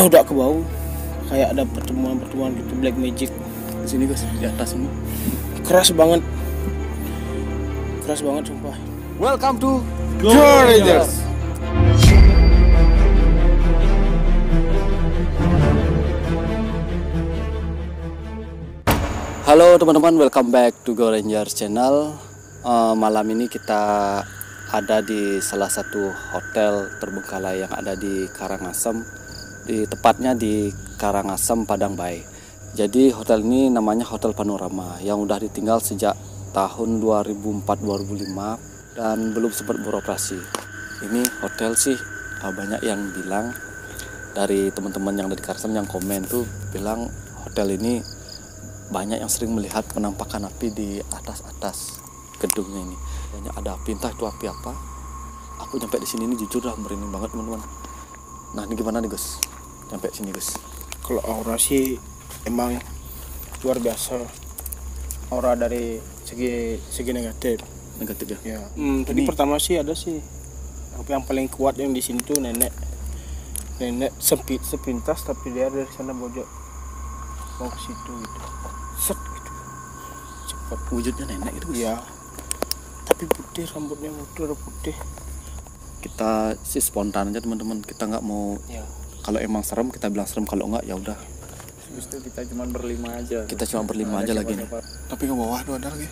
udah ke bawah. Kayak ada pertemuan gitu, black magic. Di sini guys, di atas ini. Keras banget sumpah. Welcome to Go Rangers. Halo teman-teman, welcome back to Go Rangers channel. Malam ini kita ada di salah satu hotel terbengkalai yang ada di Karangasem, tepatnya di Karangasem, Padang Bae. Jadi hotel ini namanya Hotel Panorama yang udah ditinggal sejak tahun 2004-2005 dan belum sempat beroperasi. Ini hotel sih banyak yang bilang, dari teman-teman yang dari Karangasem yang komen tuh bilang hotel ini banyak yang sering melihat penampakan api di atas gedungnya ini. Banyak ada api, entah itu api apa. Aku nyampe di sini ini jujur lah merinding banget teman-teman. Nah ini gimana nih Gus? Nyampe sini Gus. Kalau aura sih emang luar biasa. Aura dari segi negatif Negatif ya. ya. Tadi pertama sih ada sih yang paling kuat yang di sini tuh nenek sepintas, tapi dia dari sana bojok mau ke situ gitu. Set gitu. Cepat Wujudnya nenek itu Gus. ya. Tapi putih, rambutnya udah putih. Kita sih spontan aja teman-teman. Kita nggak mau Ya. kalau emang serem kita bilang serem, kalau nggak ya udah. Habis itu kita cuma berlima aja. Kita cuma berlima aja lagi nih. Tapi ke bawah tuh ada lagi.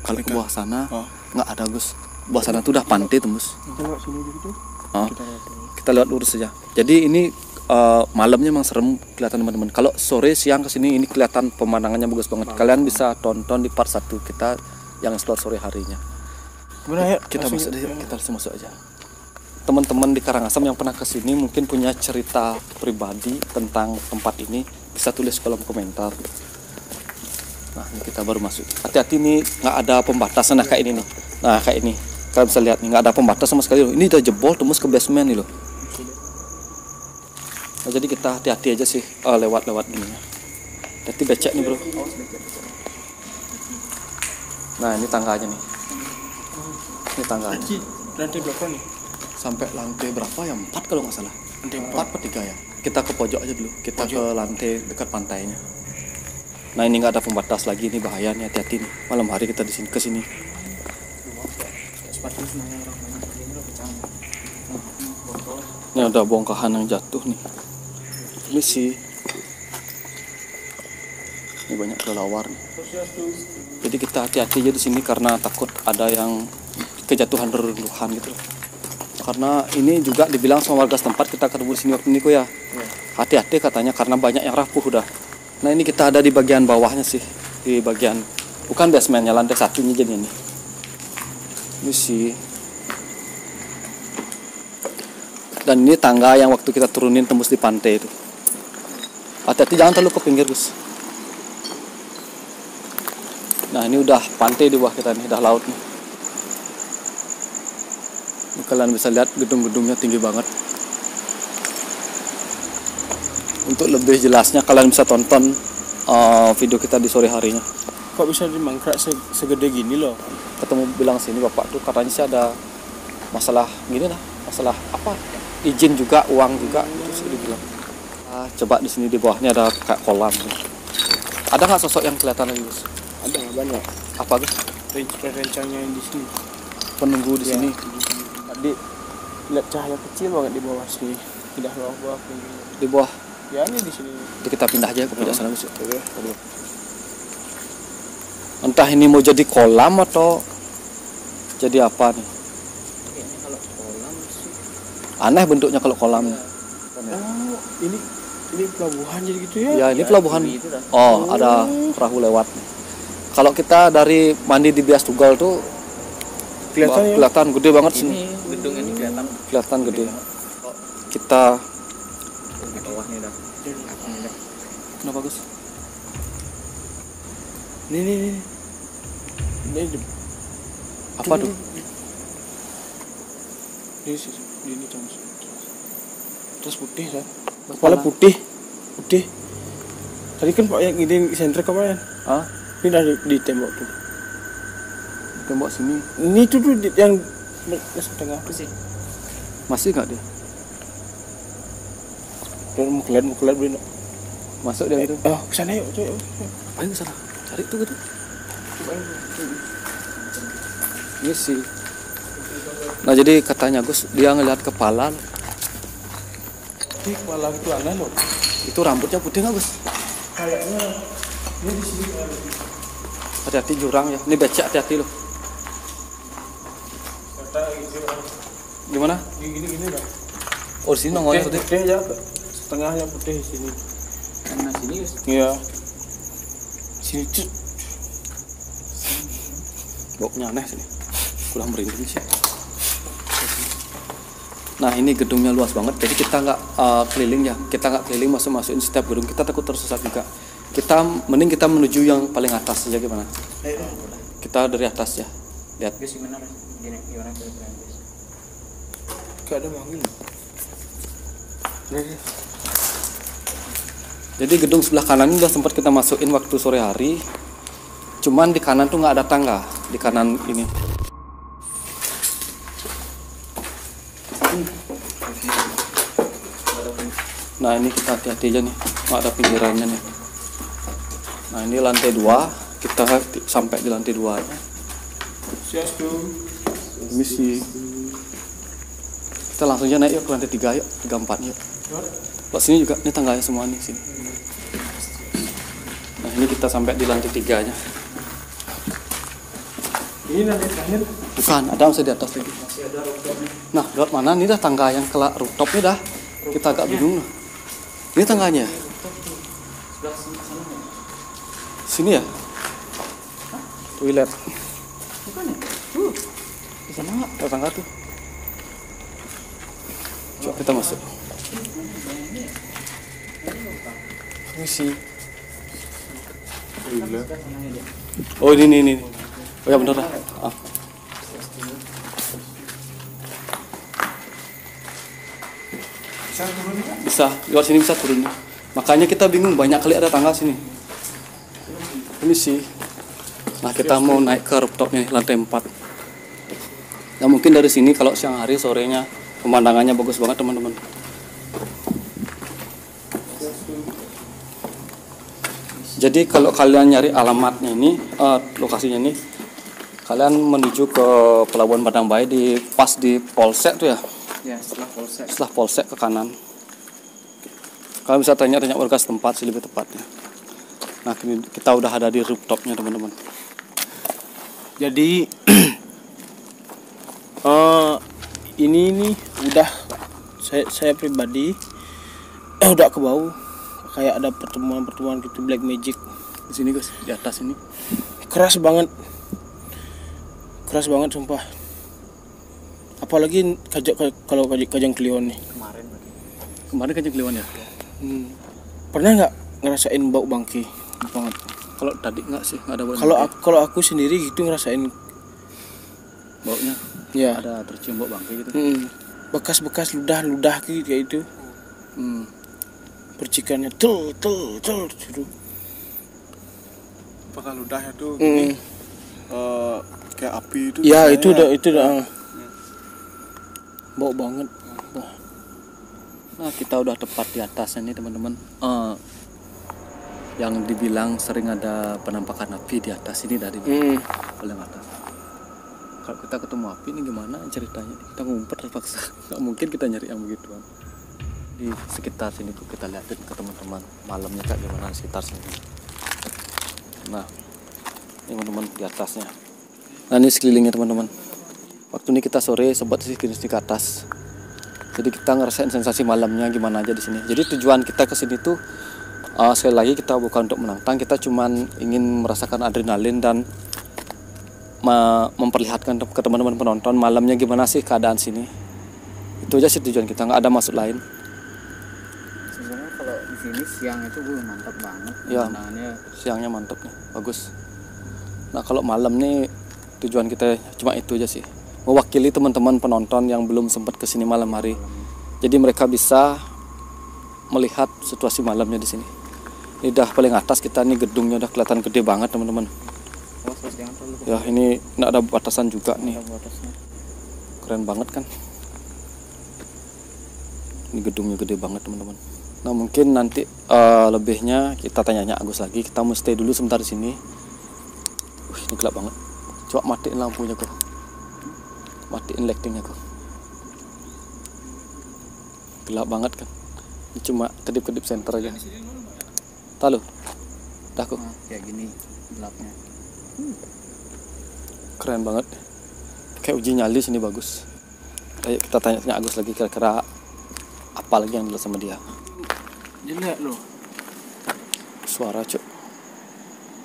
Kalau ke bawah sana Oh. nggak ada Gus. Bawah sana tuh udah pantai tembus. Kita lewat sini gitu. Oh. Kita lewat sini. Kita lewat lurus saja. Jadi ini malamnya memang serem kelihatan teman-teman. Kalau sore siang kesini ini kelihatan pemandangannya bagus banget. Kalian bisa tonton di part 1 kita yang explore sore harinya. Gimana ya? Kita masuk aja, kita langsung masuk aja. Teman-teman di Karangasem yang pernah kesini mungkin punya cerita pribadi tentang tempat ini, bisa tulis kolom komentar. Nah ini kita baru masuk. Hati-hati nih, nggak ada pembatasan. Nah kayak ini nih. Nah kayak ini, kalian bisa lihat nih, nggak ada pembatas sama sekali loh. Ini udah jebol tembus ke basement nih loh. Nah, jadi kita hati-hati aja sih lewat-lewat gini. Hati becek nih bro. Nah ini tangganya nih. Ini tangganya. Lantai berapa nih? Sampai lantai berapa ya? 4 kalau nggak salah. Lantai 4 atau 3 ya. Kita ke pojok aja dulu. Kita ke lantai dekat pantainya. Nah ini nggak ada pembatas lagi, ini bahaya nih, hati-hati nih. Malam hari kita di sini kesini. Ini ada bongkahan yang jatuh nih. Ini sih. Ini banyak kelelawar nih. Jadi kita hati-hati aja di sini karena takut ada yang kejatuhan reruntuhan gitu loh. Karena ini juga dibilang sama warga setempat, kita ketemu di sini waktu ini kok ya. Hati-hati katanya karena banyak yang rapuh udah. Nah ini kita ada di bagian bawahnya sih, di bagian bukan basementnya, lantai 1-nya jadi ini. Ini sih. Dan ini tangga yang waktu kita turunin tembus di pantai itu. Hati-hati jangan terlalu ke pinggir Gus. Nah ini udah pantai di bawah kita nih, udah laut nih. Ini kalian bisa lihat gedung-gedungnya tinggi banget. Untuk lebih jelasnya kalian bisa tonton video kita di sore harinya. Kok bisa dimangkrak segede gini loh? Ketemu bilang sini bapak tuh katanya sih ada masalah gini lah, masalah apa? Izin juga, uang juga, terus dia bilang. Coba di sini di bawahnya ada kayak kolam. Ada nggak sosok yang kelihatan lagi Gus? Ada banyak. Apa Gus? Rencanya yang di sini. Penunggu di sini. Tadi lihat cahaya kecil banget di bawah sini. Tidak bawah pinggirnya. Di bawah. Ya ini di sini. Jadi kita pindah aja ke pojok sana Gus. Entah ini mau jadi kolam atau jadi apa nih? Kayaknya kalau kolam sih. Aneh bentuknya kalau kolam. Oh, ini pelabuhan jadi gitu ya? Ya ini pelabuhan. Itu dah. Oh ada perahu lewat. Kalau kita dari mandi di Bias Tunggal tuh Kelihatan ya? kelihatan gede banget sini. Ini gedung ini Kelihatan gede. Kita di bawahnya dah. kenapa Gus? Ini. Apa tuh? Ini terus putih kan? Kepala putih. Tadi kan Pak yang ini sentrik kemarin. Hah? Ini dari di tembok tuh. Tembok sini Ini tuh yang setengah Apa sih? masih nggak dia? Mukulat beli. Masuk dia gitu. Oh, kesana yuk, coy. Ayo ke sana. Cari tuh gitu. Ini sih. Nah jadi katanya Gus, dia ngelihat kepala. Di kepala itu aneh loh. Itu rambutnya putih nggak Gus? Kayaknya dia di sini. Hati-hati jurang ya. Ini becek, hati-hati loh. Kata gitu. Gimana? Gini dah. Oh di sini nongolnya putih. Putih ya, setengahnya putih di sini. Karena sini Gus. Iya. Sini cut. Baunya aneh sini. Kurang merinding sih. Nah ini gedungnya luas banget, jadi kita nggak keliling ya, kita nggak keliling masukin setiap gedung, kita takut tersesat juga. Mending kita menuju yang paling atas aja gimana? Kita dari atas ya, lihat. Gus gimana Gus? Gimana kira-kira Gus? Gak ada manggil. Jadi gedung sebelah kanan ini udah sempat kita masukin waktu sore hari, cuman di kanan tuh nggak ada tangga, di kanan ini. Nah ini kita hati-hati aja nih, nggak ada pinggirannya nih. Nah ini lantai 2, kita sampai di lantai 2 nya. Ini sih. Kita langsung aja naik yuk ke lantai 3 yuk, 3, 4 yuk. Lewat sini juga, ini tangganya semua nih sini. Nah ini kita sampai di lantai 3 nya. Ini nanti terakhir. Bukan, ada masih di atas lagi. Nah lewat mana nih dah tangga yang ke rooftop nih dah. Kita agak bingung lah. Ini tangganya. Sini ya? Toilet. Bukan ya? Di sana nggak? Ada tangga tuh. Coba kita masuk. Ini sih. Oh ini. Oh ya bener lah. Bisa, lewat sini bisa turun. Makanya kita bingung, banyak kali ada tangga sini. Ini sih. Nah kita mau naik ke rooftop nih, lantai 4. Nah mungkin dari sini kalau siang hari, sorenya pemandangannya bagus banget teman-teman. Jadi kalau kalian nyari alamatnya ini, lokasinya ini, kalian menuju ke Pelabuhan Padang Bayi pas di Polsek tuh ya. Ya setelah polsek. Setelah Polsek ke kanan. Kalian bisa tanya warga setempat sih lebih tepatnya. Nah kita udah ada di rooftopnya teman-teman. Jadi ini nih udah saya pribadi udah ke bawah kayak ada pertemuan gitu black magic Di sini guys, di atas ini. keras banget sumpah. Apalagi kalau Kajang Kliwon nih. Kemarin kan Kliwon ya. Pernah nggak ngerasain bau bangke banget? Kalau tadi nggak sih, nggak ada bau. Kalau aku sendiri gitu ngerasain baunya. ya. Ada tercium bau bangke gitu. Bekas-bekas ludah kayak itu. Percikannya tul gitu. Apakah ludahnya tuh kayak api itu? Ya itu udah bau banget. Nah kita udah tepat di atasnya nih teman-teman. Yang dibilang sering ada penampakan api di atas ini dari paling atas. Kalau kita ketemu api ini gimana ceritanya? Kita ngumpet terpaksa. Nggak mungkin kita nyari yang begituan. Di sekitar sini tuh kita liatin ke teman-teman malamnya kayak gimana di sekitar sini. Nah ini teman-teman di atasnya. Nah ini sekelilingnya teman-teman. Waktu ini kita sore sempat sih ke atas. Jadi kita ngerasain sensasi malamnya gimana aja di sini. Jadi tujuan kita ke sini tuh sekali lagi kita bukan untuk menantang, kita cuman ingin merasakan adrenalin dan memperlihatkan ke teman-teman penonton malamnya gimana sih keadaan sini. Itu aja sih tujuan kita, nggak ada maksud lain. Sebenarnya kalau di sini siang itu mantap banget. Ya, pemandangannya. siangnya mantap nih, bagus. Nah kalau malam nih tujuan kita cuma itu aja sih, mewakili teman-teman penonton yang belum sempat kesini malam hari. Jadi mereka bisa melihat situasi malamnya di sini. Ini udah paling atas kita nih, gedungnya udah kelihatan gede banget teman-teman. Ya ini nggak ada batasan juga nih. Keren banget kan. Ini gedungnya gede banget teman-teman. Nah mungkin nanti lebihnya kita tanya Agus lagi. Kita mau stay dulu sebentar di sini. Ini gelap banget. Coba matiin lampunya kok. Matiin lightingnya kok. Gelap banget kan. Ini cuma kedip-kedip center aja. Tahu lo? Dah kok. Nah, kayak gini gelapnya. Keren banget. Kayak uji nyali sini bagus. Ayo kita tanya Agus lagi kira-kira apa lagi yang dilihat sama dia. Jelek loh. Suara cuk.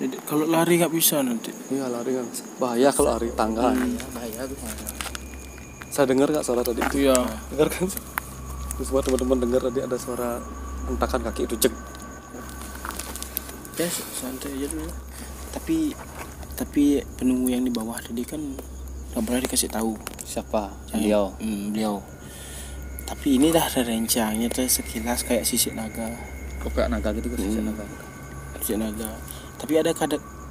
Jadi kalau lari nggak bisa nanti. Iya lari kan. Bahaya kalau lari tangga. Iya, bahaya tuh. Saya dengar nggak suara tadi itu? Iya. Dengar kan? Terus buat teman-teman dengar tadi ada suara hentakan kaki itu cek. Ya santai aja dulu. Tapi penunggu yang di bawah tadi kan nggak boleh dikasih tahu. Siapa? Beliau. Beliau. Tapi ini dah ada rencangnya tuh sekilas kayak sisik naga. Kok kayak naga gitu kan? Sisik naga. Tapi ada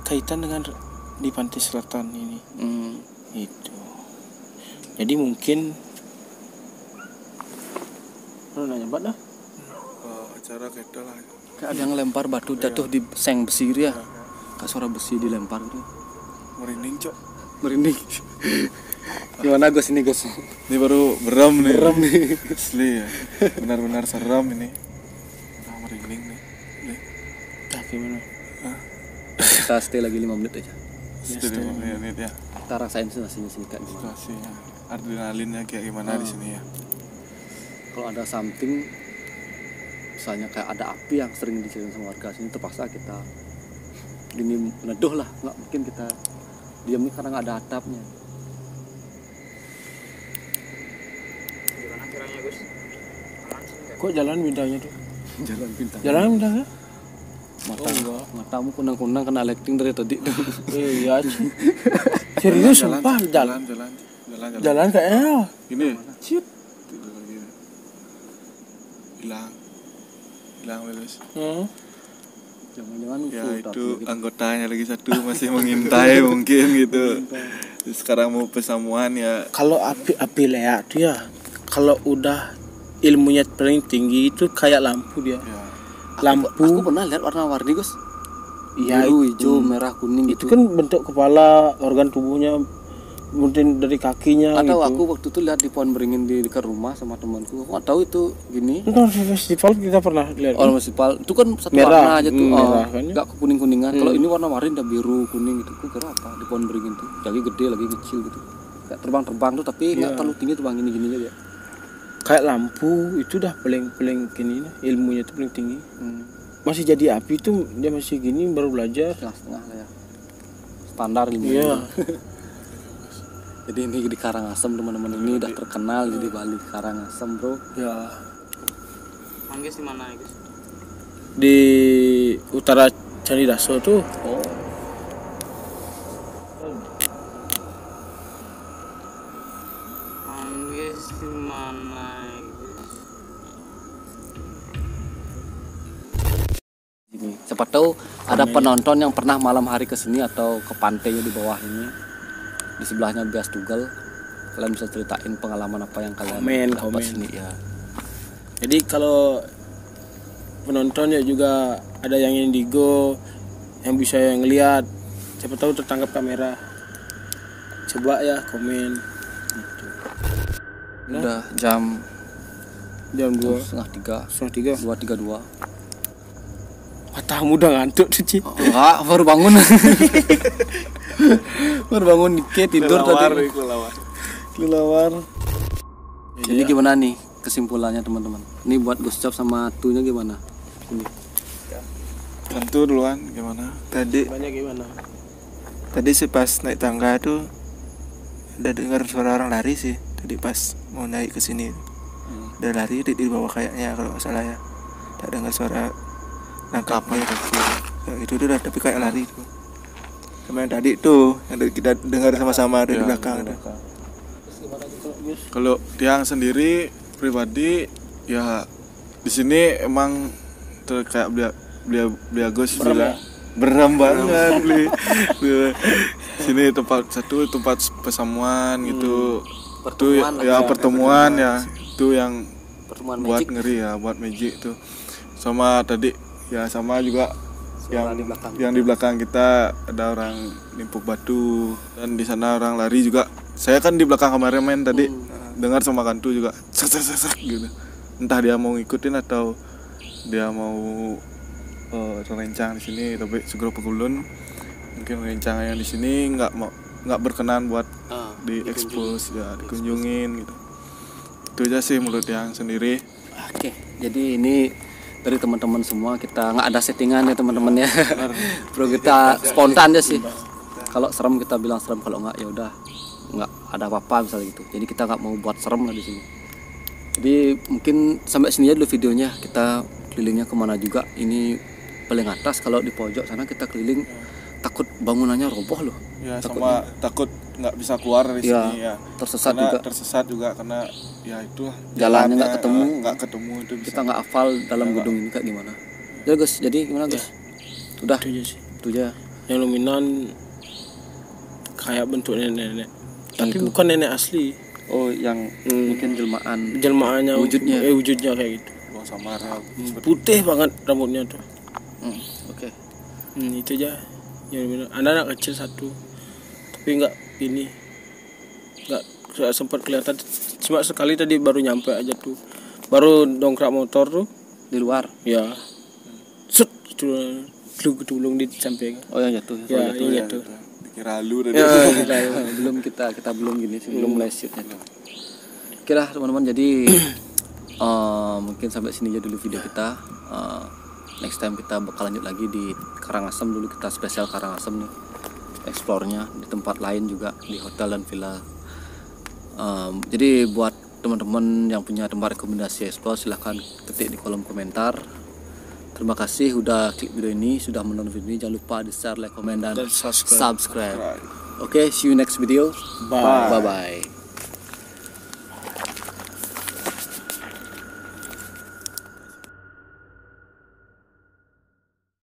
kaitan dengan di pantai selatan ini. Itu. Jadi mungkin lo nanya banget dah. Acara kayak lah. Kayak ada yang lempar batu jatuh di seng besi gitu ya. Kayak suara besi dilempar gitu. Merinding cok. Merinding. Gimana Gus ini Gus? Ini baru beram nih. Beram nih. Asli ya. Benar-benar seram ini. Udah merinding nih. Nah, gimana? Kita stay lagi 5 menit aja. Stay 5 menit ya. Kita rasain sensasinya sini kayak gimana. Situasinya, adrenalinnya kayak gimana di sini ya. Kalau ada something, misalnya kayak ada api yang sering diceritain sama warga sini, terpaksa kita gini meneduh lah. Nggak mungkin kita diam nih karena nggak ada atapnya. Gimana kiranya Gus? Kok jalan bintangnya tuh? Jalan bintang. Jalan bintangnya? Matamu kunang-kunang kena lighting dari tadi. Iya. Serius sumpah jalan. Jalan kayaknya. Gini. Ciut. Hilang Wilus. Jangan-jangan Ya itu anggotanya lagi satu masih mengintai mungkin gitu. Terus sekarang mau pesamuan ya. Kalau api leak tuh ya, kalau udah ilmunya paling tinggi itu kayak lampu dia. Ya. Aku pernah lihat warna-warni Gus. Iya, Biru, hijau, merah, kuning itu gitu. kan bentuk kepala, organ tubuhnya, mungkin dari kakinya. Atau gitu. aku waktu itu lihat di pohon beringin di dekat rumah sama temanku. Aku nggak tahu itu gini. Itu festival kita pernah lihat. Orang municipal itu kan satu Merah. warna aja tuh. Merah kan ya? Nggak kuning-kuningan. Kalau ini warna-warni ada biru, kuning gitu. Aku kira apa di pohon beringin tuh. Lagi gede, lagi kecil gitu. Kayak terbang-terbang tuh tapi nggak terlalu tinggi, terbang gini-gini aja. Kayak lampu itu dah paling gini nah, ilmunya itu paling tinggi. Masih jadi api tuh dia masih gini baru belajar. Setengah-setengah lah ya. Standar ilmu. Iya. Jadi ini di Karangasem teman-teman, ini udah terkenal di Bali, Karangasem bro. Ya. Manggis di mana Gus? Di utara Candi Daso tuh. Oh. Manggis di mana Ini siapa tahu ada penonton yang pernah malam hari ke sini atau ke pantainya di bawah ini. Di sebelahnya Bias Tugal. Kalian bisa ceritain pengalaman apa yang kalian dapat sini ya. Jadi kalau penontonnya juga ada yang indigo yang bisa ngelihat, siapa tahu tertangkap kamera. Coba ya komen. Gitu. Udah jam Jam 2, setengah 3. 2:32. Matamu udah ngantuk tuh, Ci. Enggak, baru bangun. Baru bangun dikit tidur tadi. Kelelawar. Jadi gimana nih kesimpulannya teman-teman? Ini buat Gus Cap sama Tunya gimana? Ini. Tentu duluan gimana? Banyak gimana? Tadi sih pas naik tangga tuh udah dengar suara orang lari sih. Tadi pas mau naik ke sini. Udah lari di bawah kayaknya kalau nggak salah ya. Tak dengar suara nangkapnya kecil. Ya, itu udah tapi kayak lari tuh. Sama yang tadi tuh yang kita dengar sama-sama dari belakang. Kalau Tiang sendiri pribadi ya di sini emang kayak beli Agus bilang beram banget beli. Sini tempat pesamuan gitu. Pertemuan itu ya pertemuan ya itu yang pertemuan buat magic ngeri ya, buat magic tuh. Sama tadi ya sama juga suara yang di belakang. yang di belakang kita ada orang nimpuk batu, dan di sana orang lari juga. Saya kan di belakang kameramen tadi dengar sama Kantu juga sak gitu. Entah dia mau ngikutin atau dia mau rencang di sini, tapi segera pekulun mungkin rencang yang di sini nggak berkenan buat diekspos ya, dikunjungin gitu. Itu aja sih menurut yang sendiri. Oke, jadi ini dari teman-teman semua, kita nggak ada settingan ya teman-teman ya. Bro, kita spontan aja sih. Kalau serem kita bilang serem, kalau nggak ya udah nggak ada apa-apa misalnya gitu. Jadi kita nggak mau buat serem lah di sini. Jadi mungkin sampai sini aja dulu videonya. Kita kelilingnya kemana juga. Ini paling atas, kalau di pojok sana kita keliling takut bangunannya roboh loh. Ya, Takutnya. sama takut nggak bisa keluar dari Ya, sini ya. tersesat Karena juga. tersesat juga karena ya itu Jalannya nggak ketemu. nggak ketemu itu bisa. Kita nggak hafal dalam gedung ini kayak gimana. Ya Gus, jadi gimana Gus? Udah, Itu aja sih. itu aja. Yang dominan kayak bentuk nenek-nenek. Tapi itu. bukan nenek asli. Oh, yang mungkin jelmaan. Jelmaannya Wujudnya. wujudnya kayak gitu. Buang samarnya. Putih banget rambutnya tuh. Oke. Itu aja. Yang dominan. Anak kecil satu. Tapi nggak sempat kelihatan. Cuma sekali tadi baru nyampe aja tuh. Baru dongkrak motor tuh. Di luar. Ya. Set itu belum disampaikan. Oh, yang jatuh. Ya, Jatuh. iya tuh. Dikira lu tadi. Ya, Belum kita belum gini sih, belum mulai shootnya tuh. Oke lah teman-teman, jadi mungkin sampai sini aja dulu video kita. Next time kita bakal lanjut lagi di Karangasem. Dulu kita spesial Karangasem nih, explore-nya di tempat lain juga, di hotel dan villa. Jadi buat teman-teman yang punya tempat rekomendasi explore, silahkan ketik di kolom komentar. Terima kasih udah klik video ini, sudah menonton video ini. Jangan lupa di share, like, komen, dan Dan subscribe. subscribe. Oke, see you next video. Bye. Bye-bye.